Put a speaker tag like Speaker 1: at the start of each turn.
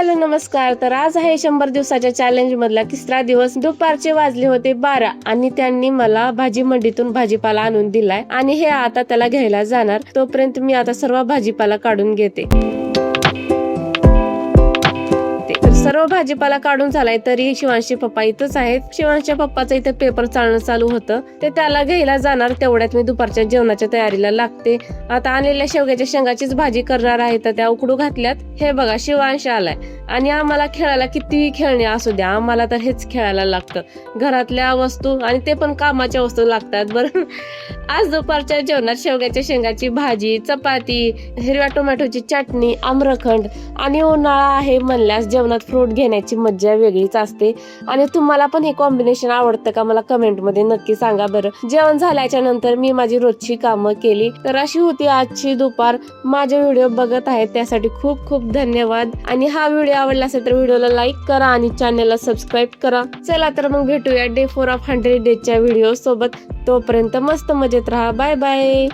Speaker 1: Hello नमस्कार. तर आज आहे 100 दिवसाच्या चॅलेंज मधला तिसरा दिवस. दुपारचे वाजले होते 12 आणि त्यांनी मला भाजी मंडीतून भाजीपाला आणून दिलाय आणि हे आता त्याला घ्यायला जाणार. तोपर्यंत मी आता सर्व भाजीपाला काढून घेते. सर्व भाजीपाला काढून झालाय तरी शिवांशी पप्पा इथंच आहेत. शिवांशच्या पप्पाचं इथे पेपर चालणं चालू होतं, ते त्याला घ्यायला जाणार. तेवढ्यात मी दुपारच्या जेवणाच्या तयारीला लागते. आता आणलेल्या शेवग्याच्या शेंगाचीच भाजी करणार आहे, तर त्या उकडू घातल्यात. हे बघा शिवांश आलाय आणि आम्हाला खेळायला किती खेळणे असू द्या, आम्हाला तर हेच खेळायला लागतं. घरातल्या वस्तू आणि ते पण कामाच्या वस्तू लागतात बरं. आज दुपारच्या जेवणात शेवग्याच्या शेंगाची भाजी, चपाती, हिरव्या टोमॅटोची चटणी, आम्रखंड आणि उन्हाळा आहे म्हणल्यास जेवणात फ्रूट घेण्याची मज्जा वेगळीच असते. आणि तुम्हाला पण हे कॉम्बिनेशन आवडतं का मला कमेंट मध्ये नक्की सांगा बरं. जेवण झाल्याच्या नंतर मी माझी रोजची कामं केली. तर अशी होती आजची दुपार. माझे व्हिडिओ बघत आहेत त्यासाठी खूप खूप धन्यवाद. आणि हा व्हिडिओ आवडला असेल तर व्हिडिओला लाईक करा आणि चॅनलला सबस्क्राईब करा. चला तर मग भेटूया डे 4 ऑफ 100 डेजच्या व्हिडिओ सोबत. तोपर्यंत मस्त मजेत राहा. Bye bye.